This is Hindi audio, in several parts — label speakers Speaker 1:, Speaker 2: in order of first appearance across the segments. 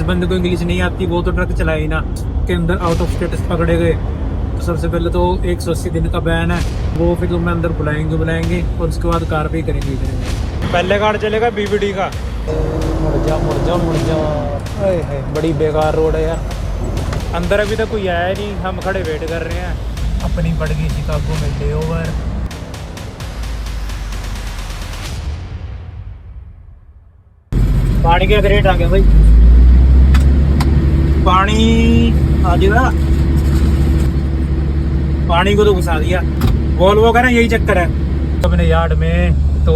Speaker 1: बंदे को इंग्लिश नहीं आती वो तो ट्रक चलाए ही ना। के अंदर आउट ऑफ स्टेटस पकड़े गए तो सबसे पहले तो 180 दिन का बैन है, वो फिर तुम्हें अंदर बुलाएंगे और उसके बाद कार्रवाई करेंगे। पहले कार्ड चलेगा बीबीडी का। मुड़ जा बड़ी बेकार रोड है यार। अंदर अभी तक कोई आया नहीं, हम खड़े वेट कर रहे हैं। अपनी पड़ गई शिकागो में ले ओवर। पानी का ग्रेट आ गया भाई, पानी आ जाएगा। पानी को तो घुसा दिया। वॉल्वो का ना यही चक्कर है अपने यार्ड में। तो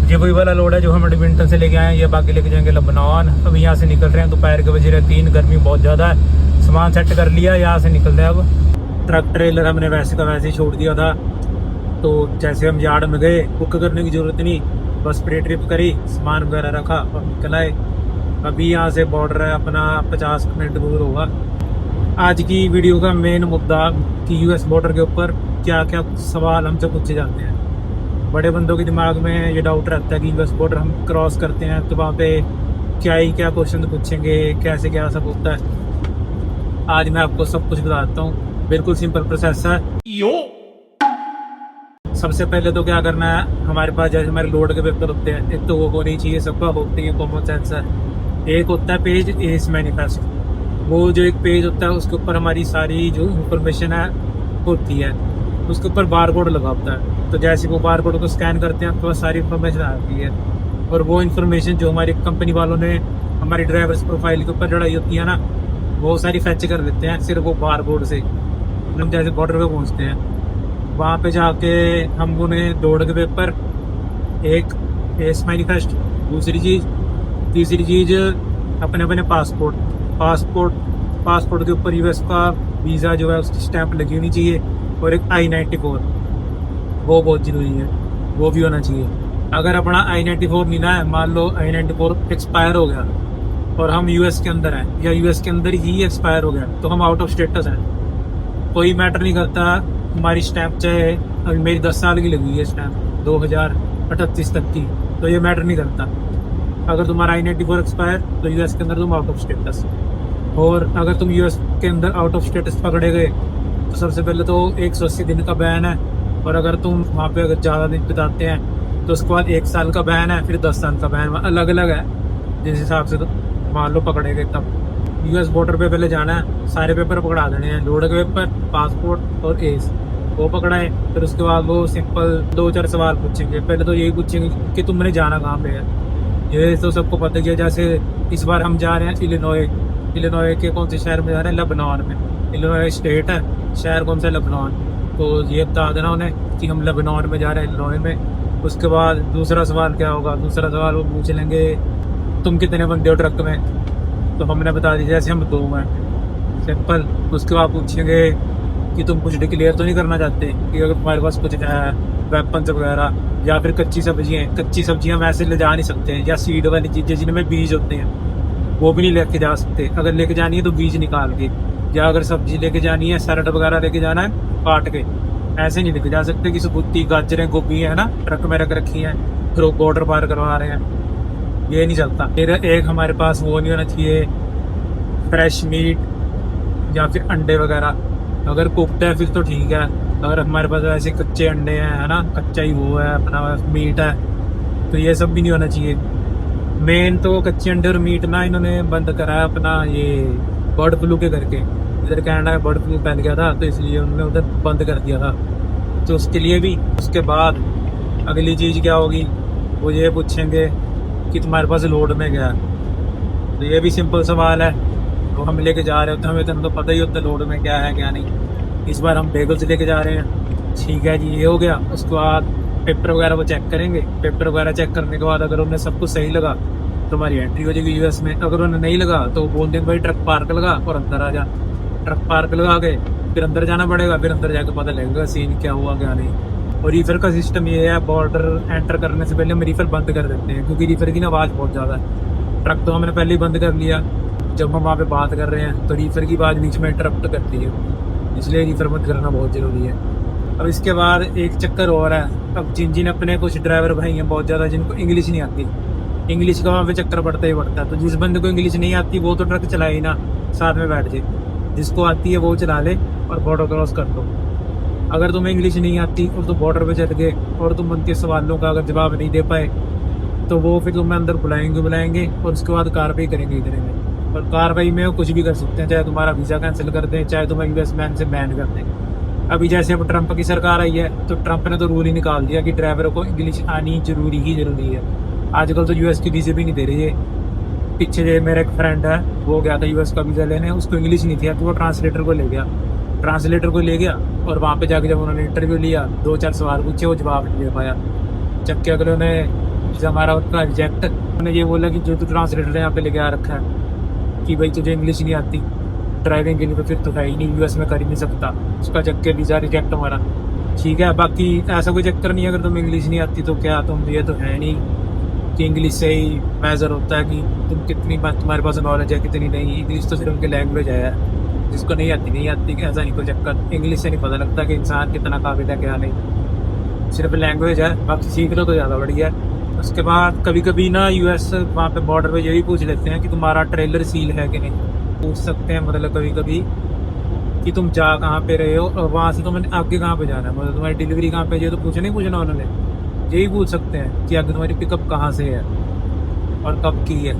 Speaker 1: ये वही वाला लोड है जो हम एडमिंटन से लेके आए हैं, ये बाकी लेके जाएंगे लबनान। अब यहाँ से निकल रहे हैं, दोपहर के बजे 3, गर्मी बहुत ज़्यादा है। सामान सेट कर लिया, यहाँ से निकल रहे हैं। अब ट्रक ट्रेलर हमने वैसे का वैसे ही छोड़ दिया था। तो जैसे हम यार्ड में गए, बुक करने की ज़रूरत नहीं, बस प्री ट्रिप करी, सामान वगैरह रखा और निकल आए। अभी यहाँ से बॉर्डर है अपना 50 मिनट दूर होगा। आज की वीडियो का मेन मुद्दा कि यूएस बॉर्डर के ऊपर क्या क्या सवाल हमसे पूछे जाते हैं। बड़े बंदों के दिमाग में ये डाउट रहता है कि यूएस बॉर्डर हम क्रॉस करते हैं तो वहाँ पे क्या क्वेश्चन पूछेंगे, कैसे क्या सब होता है। आज मैं आपको सब कुछ बताता हूँ, बिल्कुल सिंपल प्रोसेस है। सबसे पहले तो क्या करना है, हमारे पास जैसे हमारे लोड के पेपर होते हैं, एक तो वो होनी चाहिए, सबका होती है कॉमन सेंस है। एक होता है पेज एस मैनिफेस्ट, वो जो एक पेज होता है उसके ऊपर हमारी सारी जो इंफॉर्मेशन है होती है, उसके ऊपर बार कोड लगा होता है। तो जैसे वो बार कोड को स्कैन करते हैं तो सारी इंफॉर्मेशन आती है। और वो इन्फॉर्मेशन जो हमारी कंपनी वालों ने हमारी ड्राइवर्स प्रोफाइल के ऊपर चढ़ाई होती है ना, वो सारी फैच कर लेते हैं सिर्फ वो बार कोड से। हम जैसे बॉर्डर पे पहुँचते हैं, वहाँ पे जाके हम उन्हें लोड के पेपर, एक एस मैनिफेस्ट, दूसरी चीज़, तीसरी चीज़ अपने पासपोर्ट के ऊपर यूएस का वीज़ा जो है उसकी स्टैंप लगी होनी चाहिए। और एक I-94, वो बहुत ज़रूरी है, वो भी होना चाहिए। अगर अपना I-94 नहीं ना है, मान लो I-94 एक्सपायर हो गया और हम यूएस के अंदर हैं या यूएस के अंदर ही एक्सपायर हो गया तो हम आउट ऑफ स्टेटस हैं। कोई मैटर नहीं करता हमारी स्टैंप, चाहे अभी मेरी 10 साल की लगी है स्टैंप 2038 तक की, तो ये मैटर नहीं करता। अगर तुम्हारा I-94 एक्सपायर तो यूएस के अंदर तुम आउट ऑफ स्टेटस। और अगर तुम यूएस के अंदर आउट ऑफ स्टेटस पकड़े गए तो सबसे पहले तो 180 दिन का बैन है। और अगर तुम वहाँ पे अगर ज़्यादा दिन बिताते हैं तो उसके बाद 1 साल का बैन है, फिर 10 साल का बैन, अलग अलग है जिस हिसाब से तो मान लो पकड़े गए। तब यूएस बॉर्डर पे पहले जाना है, सारे पेपर पकड़ा देने हैं, लोड के पेपर, पासपोर्ट और एस, वो पकड़ाएं। फिर उसके बाद वो सिंपल 2-4 सवाल पूछेंगे। पहले तो यही पूछेंगे कि तुमने जाना कहाँ पे है। ये तो सबको पता ही है। जैसे इस बार हम जा रहे हैं इलिनॉय के कौन से शहर में जा रहे हैं, लबनान में। इलिनॉय स्टेट है, शहर कौन सा है, लबनान। तो ये बता देना उन्हें कि हम लबनान में जा रहे हैं, इलिनॉय में। उसके बाद दूसरा सवाल क्या होगा, दूसरा सवाल वो पूछ लेंगे तुम कितने बंदे हो ट्रक में, तो हमने बता दी जैसे हम 2 हैं, सिंपल। उसके बाद पूछेंगे कि तुम कुछ डिक्लेयर तो नहीं करना चाहते कि अगर तुम्हारे पास कुछ वेपन्स वगैरह या फिर कच्ची सब्जियां वैसे ले जा नहीं सकते, या सीड वाली चीज़ें जिनमें बीज होते हैं वो भी नहीं लेके जा सकते। अगर लेके जानी है तो बीज निकाल के, या अगर सब्जी लेके जानी है, सैलड वगैरह लेके जाना है काट के, ऐसे नहीं लेके जा सकते कि सबूती गाजरें गोभी है ना ट्रक में रख रखी हैं फिर वो बॉर्डर पार करवा रहे हैं, ये नहीं चलता। फिर एक हमारे पास वो नहीं होना चाहिए फ्रेश मीट या फिर अंडे वगैरह। अगर कुकड है फिर तो ठीक है, अगर हमारे पास ऐसे कच्चे अंडे हैं, है ना, कच्चा ही वो है अपना मीट है, तो ये सब भी नहीं होना चाहिए। मेन तो कच्चे अंडे और मीट ना इन्होंने बंद करा है अपना ये बर्ड फ्लू के करके। इधर कनाडा में बर्ड फ्लू फैल गया था तो इसलिए उन्होंने उधर बंद कर दिया था, तो उसके लिए भी। उसके बाद अगली चीज़ क्या होगी, वो ये पूछेंगे कि तुम्हारे पास लोड में गया, तो ये भी सिंपल सवाल है। तो हम लेके जा रहे होते हैं, हमें तो पता ही होता है लोड में क्या है क्या नहीं। इस बार हम बेगल्स लेके जा रहे हैं, ठीक है जी, ये हो गया। उसके बाद पेपर वगैरह वो चेक करेंगे। पेपर वगैरह चेक करने के बाद अगर उन्हें सब कुछ सही लगा तो हमारी एंट्री हो जाएगी यूएस में। अगर उन्हें नहीं लगा तो बोल देंगे भाई ट्रक पार्क लगा और अंदर आ जा। ट्रक पार्क लगा के फिर अंदर जाना पड़ेगा, फिर अंदर जाकर पता लगेगा सीन क्या हुआ क्या नहीं। और रीफर का सिस्टम ये है, बॉर्डर एंटर करने से पहले हम रीफर बंद कर देते हैं क्योंकि रीफर की ना आवाज़ बहुत ज़्यादा है। ट्रक तो हमने पहले ही बंद कर लिया, जब हम वहाँ पे बात कर रहे हैं तो रीफर की आवाज़ बीच में इंटरप्ट करती है, इसलिए रीफर बंद करना बहुत ज़रूरी है। अब इसके बाद एक चक्कर और है, अब जिन अपने कुछ ड्राइवर भाई हैं बहुत ज़्यादा जिनको इंग्लिश नहीं आती, इंग्लिश का वहाँ पे चक्कर पड़ता ही पड़ता है। तो जिस बंदे को इंग्लिश नहीं आती वो तो ट्रक चलाए ही ना, साथ में बैठ जाए। जिसको आती है वो चला ले और बॉर्डर क्रॉस कर दो। अगर तुम्हें इंग्लिश नहीं आती और तुम बॉर्डर पे चढ़ गए और तुम उनके सवालों का अगर जवाब नहीं दे पाए तो वो फिर तुम्हें अंदर बुलाएंगे और उसके बाद कार्रवाई करेंगे। और कार्रवाई में वो कुछ भी कर सकते हैं, चाहे तुम्हारा वीज़ा कैंसिल कर दें, चाहे तुम्हें यूएस मैन से बैन कर दें। अभी जैसे अब ट्रंप की सरकार आई है तो ट्रंप ने तो रूल ही निकाल दिया कि ड्राइवरों को इंग्लिश आनी जरूरी है। आजकल तो यूएस की वीज़े भी नहीं दे रही है। पीछे जो मेरा एक फ्रेंड है वो गया था यूएस का वीज़ा लेने, उसको इंग्लिश नहीं थी तो वो ट्रांसलेटर को ले गया और वहाँ पे जाके जब उन्होंने इंटरव्यू लिया 2-4 सवाल पूछे, वो जवाब नहीं दे पाया। जबकि अगर उन्हें वीज़ा हमारा उनका रिजेक्ट, उन्होंने ये बोला कि जो तू ट्रांसलेटर यहाँ पे लेके आ रखा है कि भाई तुझे इंग्लिश नहीं आती ड्राइविंग के लिए, तो फिर तो है ही नहीं, यूएस में कर ही नहीं सकता। उसका चक्के वीज़ा रिजेक्ट हमारा। ठीक है, बाकी ऐसा कोई चक्कर नहीं है। अगर तुम्हें इंग्लिश नहीं आती तो क्या तुम, ये तो है नहीं कि इंग्लिश से ही मेजर होता है कि तुम कितनी बात तुम्हारे पास नॉलेज है कितनी नहीं। इंग्लिश तो सिर्फ उनकी लैंग्वेज है, जिसको नहीं आती कि ऐसा नहीं कोई चक्कर। इंग्लिश से नहीं पता लगता कि इंसान कितना काबिल है क्या नहीं, सिर्फ लैंग्वेज है। बाकी सीख लो तो ज़्यादा बढ़िया है। उसके बाद कभी कभी ना यूएस वहाँ पे बॉर्डर पे यही पूछ लेते हैं कि तुम्हारा ट्रेलर सील है कि नहीं, पूछ सकते हैं। मतलब कभी कभी कि तुम जा कहाँ पे रहे हो और वहाँ से तुम्हें आगे कहाँ पे जाना है, मतलब तुम्हारी डिलीवरी कहाँ पे है, तो पूछना उन्होंने, यही पूछ सकते हैं कि आगे तुम्हारी पिकअप कहाँ से है और कब की है,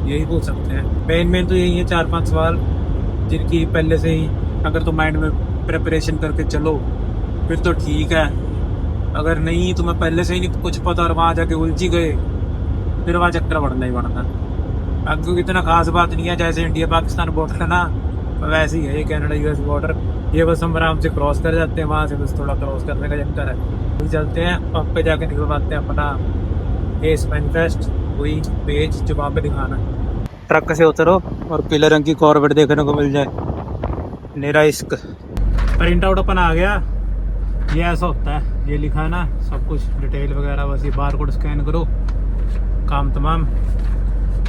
Speaker 1: यही पूछ सकते हैं। मेन तो यही है 4-5 सवाल जिनकी पहले से ही अगर तुम माइंड में प्रिपरेशन करके चलो फिर तो ठीक है। अगर नहीं तुम्हें पहले से ही नहीं कुछ पता और वहाँ जाके उलझी गए फिर वहाँ चक्कर पड़ना ही पड़ता। आगे इतना खास बात नहीं है, जैसे इंडिया पाकिस्तान बॉर्डर है ना वैसे ही है ये कनाडा यूएस बॉर्डर। ये बस हम आराम से क्रॉस कर जाते हैं, वहाँ से बस थोड़ा क्रॉस करने का चक्कर है। वही चलते हैं वहाँ पे जाके निकलवाते हैं अपना फेस मैनिफेस्ट, वही पेज जो वहाँ पे दिखाना है। ट्रक से उतरो और पीले रंग की कॉर्बेट देखने को मिल जाए, मेरा इश्क। प्रिंट आउट अपन आ गया, ये ऐसा होता है, ये लिखा है ना सब कुछ डिटेल वगैरह, बस ये बार कोड स्कैन करो, काम तमाम।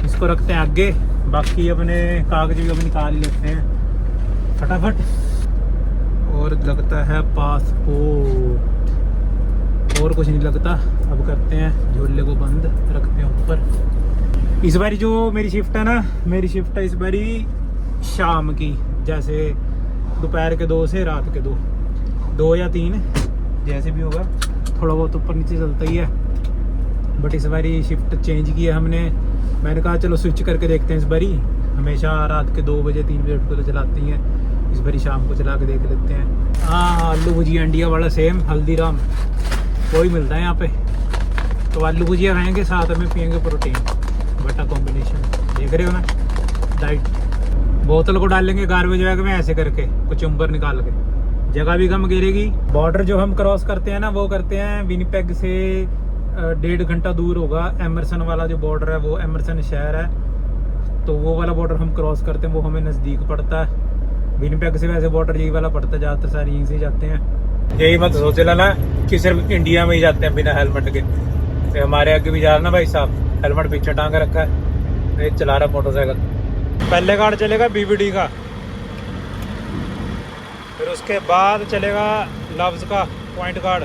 Speaker 1: इसको रखते हैं आगे, बाकी अपने कागज भी अब निकाल लेते हैं फटाफट। और लगता है पासपोर्ट, और कुछ नहीं लगता। अब करते हैं झोले को बंद, रखते हैं ऊपर। इस बारी जो मेरी शिफ्ट है ना, मेरी शिफ्ट है इस बारी शाम की, जैसे दोपहर के 2 से रात के 2 या 3 जैसे भी होगा, थोड़ा बहुत ऊपर नीचे चलता ही है। बट इस बारी शिफ्ट चेंज की है हमने। मैंने कहा चलो स्विच करके देखते हैं इस बारी। हमेशा रात के 2 बजे 3 बजे तो चलाती हैं, इस बारी शाम को चला के देख लेते हैं। हाँ, आलू भुजिया इंडिया वाला सेम हल्दीराम वही मिलता है यहाँ पे। तो आलू भुजिया खाएंगे, साथ में पियेंगे प्रोटीन, बटा कॉम्बिनेशन देख रहे हो ना। डाइट बोतल को डालेंगे गार्बेज बैग में ऐसे करके कुछ उम्बर निकाल के, जगह भी कम गिरेगी। बॉर्डर जो हम क्रॉस करते हैं ना वो करते हैं विनिपेग से 1.5 घंटा दूर होगा। एमरसन वाला जो बॉर्डर है वो एमरसन शहर है, तो वो वाला बॉर्डर हम क्रॉस करते हैं, वो हमें नज़दीक पड़ता है। विनिपेग से वैसे बॉर्डर यही वाला पड़ता है, ज़्यादातर सारी यहीं से जाते हैं। यही मत सोचे लाना कि सिर्फ इंडिया में ही जाते हैं बिना हेलमेट के। तो हमारे आगे भी जा रहा ना भाई साहब, हेलमेट पीछे टांग रखा है, ये चला रहा मोटरसाइकिल। पहले कार्ड चलेगा बीबीडी का, फिर उसके बाद चलेगा लव्स का पॉइंट कार्ड,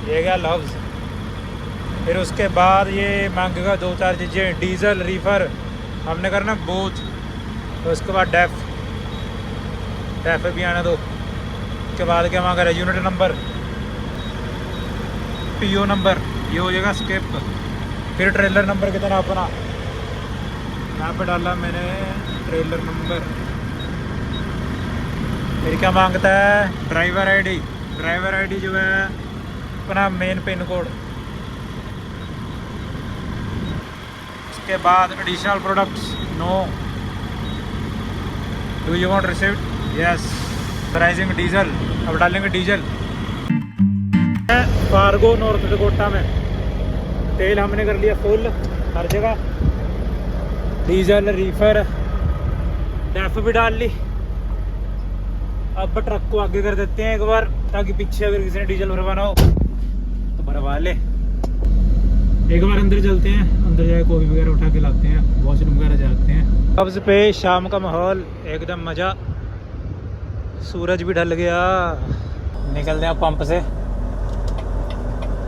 Speaker 1: ये गया लव्स। फिर उसके बाद ये मांगेगा 2-4 चीज़ें, डीजल रीफर हमने करना बोथ। तो उसके बाद डेफ भी आने दो। उसके बाद क्या मांग रहा है, यूनिट नंबर, पीओ नंबर, ये हो जाएगा स्केप। फिर ट्रेलर नंबर कितना अपना यहाँ पे डाला मैंने, ट्रेलर नंबर। फिर क्या मांगता है, ड्राइवर आईडी जो है अपना मेन पिन कोड। उसके बाद additional products, no. Do you want receipt, yes. Pricing diesel, अब डालेंगे डीजल। फार्गो नॉर्थ डकोटा में तेल हमने कर लिया फुल हर जगह, डीजल रीफर डेफ भी डाल ली। अब ट्रक को आगे कर देते हैं एक बार, ताकि पीछे अगर किसी ने डीजल भरवाना हो तो भरवा ले। एक बार अंदर चलते हैं, अंदर जाके कॉफी वगैरह उठा के लाते हैं, वॉशरूम वगैरह जाते हैं। कब्ज पे शाम का माहौल एकदम मज़ा, सूरज भी ढल गया। निकलते हैं पंप से,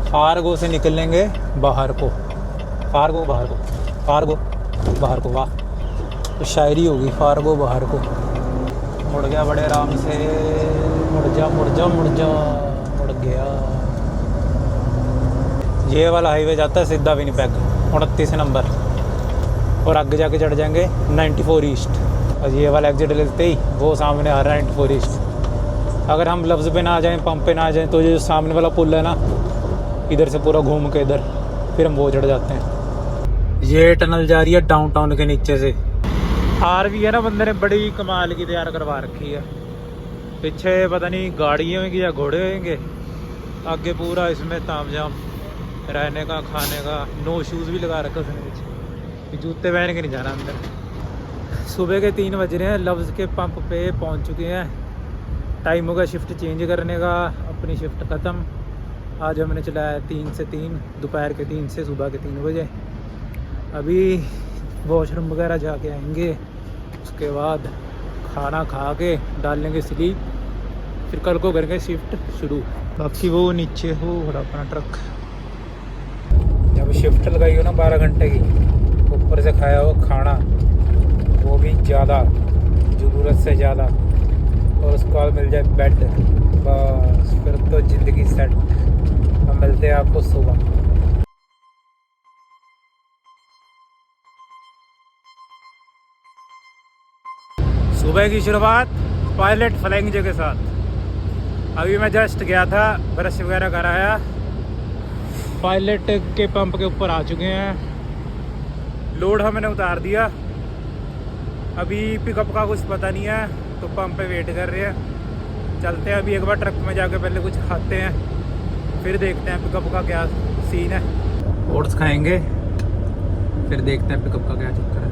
Speaker 1: फार्गो से निकलेंगे बाहर को।
Speaker 2: फार्गो बाहर को, फार्गो बाहर को, वाह तो शायरी होगी, फार्गो बाहर को। मुड़ गया बड़े आराम से, मुड़ जा मुड़ जा मुड़ जा, मुड़ गया। ये वाला हाईवे जाता है सीधा विनिपेग 29 नंबर, और आगे जाके चढ़ जाएंगे 94 ईस्ट, और ये वाला एग्जिट लेते ही वो सामने आ रहा है 94 ईस्ट। अगर हम लफ्ज़ पे ना आ जाएं, पंप पे ना आ जाएं, तो ये जो सामने वाला पुल है ना, इधर से पूरा घूम के इधर फिर हम वो चढ़ जाते हैं। ये टनल जा रही है डाउनटाउन के नीचे से। आरवी है ना, बंदे ने बड़ी कमाल की तैयार करवा रखी है। पीछे पता नहीं गाड़ी होंगी या घोड़े होंगे, आगे पूरा इसमें तामझाम, रहने का, खाने का। नो शूज़ भी लगा रखा उसने पीछे, जूते पहन के नहीं जाना अंदर। सुबह के 3 बज रहे हैं, लफ्ज़ के पंप पे पहुंच चुके हैं। टाइम होगा शिफ्ट चेंज करने का, अपनी शिफ्ट ख़त्म। आज हमने चलाया 3 से 3, दोपहर के 3 से सुबह के 3 बजे। अभी वॉशरूम वगैरह जाके आएंगे, उसके बाद खाना खा के डाल लेंगे स्लीप, फिर कल को करेंगे शिफ्ट शुरू। बाकी वो नीचे हो खड़ा अपना ट्रक। जब शिफ्ट लगाई हो ना 12 घंटे की, ऊपर से खाया हो खाना, वो भी ज़्यादा, ज़रूरत से ज़्यादा, और उसके बाद मिल जाए बेड, बस फिर तो ज़िंदगी सेट। हम मिलते हैं आपको सुबह। सुबह की शुरुआत पायलट फ्लाइंग जे के साथ। अभी मैं जस्ट गया था, ब्रश वगैरह कराया, पायलट के पंप के ऊपर आ चुके हैं। लोड हमने उतार दिया, अभी पिकअप का कुछ पता नहीं है, तो पंप पे वेट कर रहे हैं। चलते हैं अभी एक बार ट्रक में जाके पहले कुछ खाते हैं, फिर देखते हैं पिकअप का क्या सीन है। ओट्स खाएंगे, फिर देखते हैं पिकअप का क्या चक्कर है।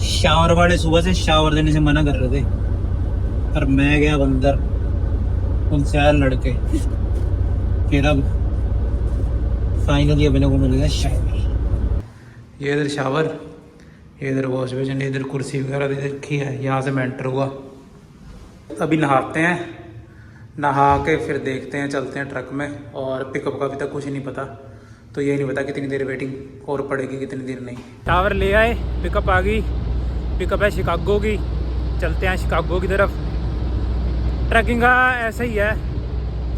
Speaker 2: शावर वाले सुबह से शावर देने से मना कर रहे थे, पर मैं गया अंदर, उनसे आए लड़के, फिर अब फाइनली अपने को मिल गया शावर। ये इधर शावर, ये इधर वॉश बेसिन, इधर कुर्सी वगैरह दे रखी है। यहाँ से मैं एंटर हुआ। अभी नहाते हैं, नहा के फिर देखते हैं, चलते हैं ट्रक में। और पिकअप का अभी तक कुछ नहीं पता, तो ये नहीं पता कितनी देर वेटिंग और पड़ेगी, कितनी देर नहीं। टावर ले आए, पिकअप आ गई। पिकअप है शिकागो की, चलते हैं शिकागो की तरफ। ट्रैकिंग का ऐसा ही है,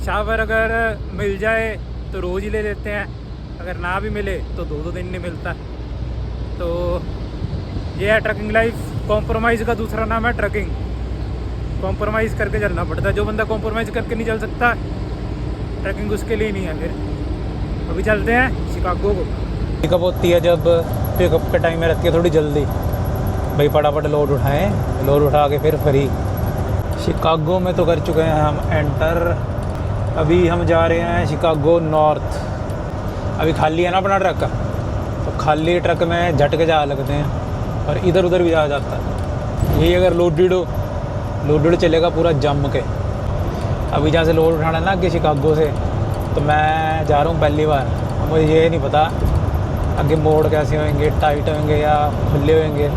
Speaker 2: शावर अगर मिल जाए तो रोज़ ही ले लेते हैं, अगर ना भी मिले तो 2-2 दिन नहीं मिलता। तो ये है ट्रैकिंग लाइफ। कॉम्प्रोमाइज़ का दूसरा नाम है ट्रैकिंग। कॉम्प्रोमाइज़ करके चलना पड़ता है। जो बंदा कॉम्प्रोमाइज़ करके नहीं चल सकता, ट्रैकिंग उसके लिए नहीं है। फिर अभी चलते हैं शिकागो को। पिकअप होती है जब पिकअप के टाइम में रहती है थोड़ी जल्दी, भाई फटाफट लोड उठाएं, लोड उठा के फिर फ्री। शिकागो में तो कर चुके हैं हम एंटर। अभी हम जा रहे हैं शिकागो नॉर्थ। अभी खाली है ना अपना ट्रक, तो खाली ट्रक में झटके जा लगते हैं और इधर उधर भी जा जाता है। यही अगर लोडेड चलेगा पूरा जम के। अभी जहाँ से लोड उठाना है ना कि शिकागो से, तो मैं जा रहा हूँ पहली बार। मुझे ये नहीं पता आगे मोड़ कैसे होंगे, टाइट होंगे या खुले होंगे,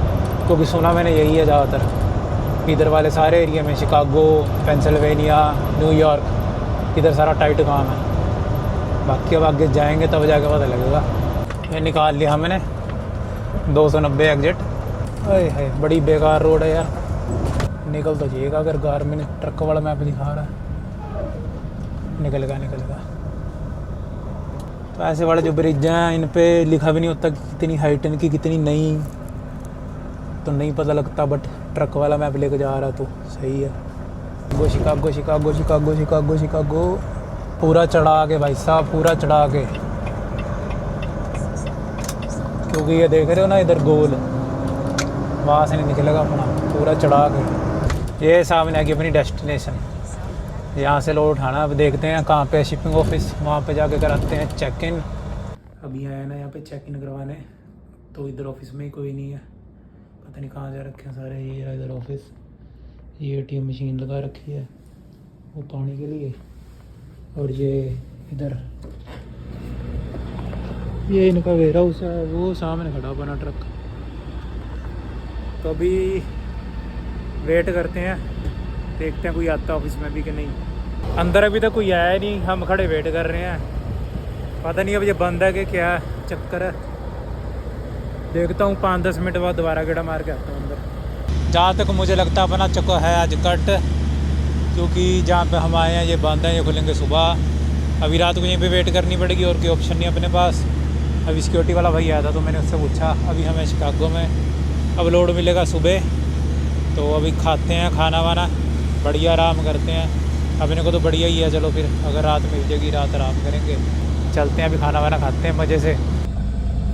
Speaker 2: क्योंकि सुना मैंने यही है ज़्यादातर इधर वाले सारे एरिया में, शिकागो, पेंसिल्वेनिया, न्यूयॉर्क, इधर सारा टाइट काम है। बाकी अब आगे जाएंगे तब जाके पता लगेगा। ये निकाल लिया हमने 290 एग्जिट। अरे है बड़ी बेकार रोड है यार, निकल तो जाएगा अगर गारमिन ट्रक वाला मैप दिखा रहा है। निकलेगा। तो ऐसे वाले जो ब्रिज हैं, इन पे लिखा भी नहीं होता कितनी हाइट इनकी, कितनी नहीं, तो नहीं पता लगता। बट ट्रक वाला मैप लेके जा रहा तो सही है। शिकागो पूरा चढ़ा के भाई साहब, पूरा चढ़ा के, क्योंकि ये देख रहे हो ना इधर गोल, वहाँ से नहीं निकलेगा अपना, पूरा चढ़ा के। ये सामने आगे अपनी डेस्टिनेशन, यहाँ से लोड उठाना। अब देखते हैं कहाँ पे शिपिंग ऑफिस, वहाँ पे जाके कराते हैं चेक इन। अभी आया ना यहाँ पे चेक इन करवाने, तो इधर ऑफिस में ही कोई नहीं है, पता नहीं कहाँ जा रखे हैं सारे। ये इधर ऑफिस, ये ATM मशीन लगा रखी है वो पानी के लिए, और ये इधर ये इनका वेयर हाउस है, वो सामने खड़ा बना ट्रक। तो अभी वेट करते हैं, देखते हैं कोई आता है ऑफिस में भी कि नहीं।
Speaker 1: अंदर अभी तक कोई आया नहीं, हम खड़े वेट कर रहे हैं। पता नहीं अब ये बंद है कि क्या चक्कर है। देखता हूँ 5-10 मिनट बाद दोबारा गेड़ा मार के आता हूँ अंदर। जहाँ तक मुझे लगता है अपना चक्कर है आज कट, क्योंकि जहाँ पे हम आए हैं ये बंद है, ये खुलेंगे सुबह। अभी रात को यहीं पे वेट करनी पड़ेगी और कोई ऑप्शन नहीं अपने पास। अभी सिक्योरिटी वाला भाई आया था तो मैंने उससे पूछा, अभी हमें शिकागो में अब लोड मिलेगा सुबह, तो अभी खाते हैं खाना वाना, बढ़िया आराम करते हैं। अपने को तो बढ़िया ही है, चलो फिर अगर रात मिल जाएगी रात आराम करेंगे। चलते हैं अभी खाना वाना खाते हैं मज़े से।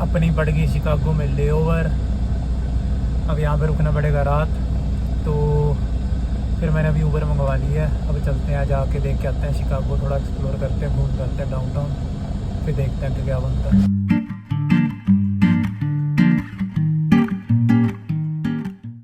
Speaker 1: अपनी पड़ गई शिकागो में ले ओवर, अब यहाँ पे रुकना पड़ेगा रात, तो फिर मैंने अभी ऊबर मंगवा ली है। अब चलते हैं, आज आके देख के आते हैं शिकागो, थोड़ा एक्सप्लोर करते हैं, घूम करते हैं डाउनटाउन, फिर देखते हैं कि क्या बनता है।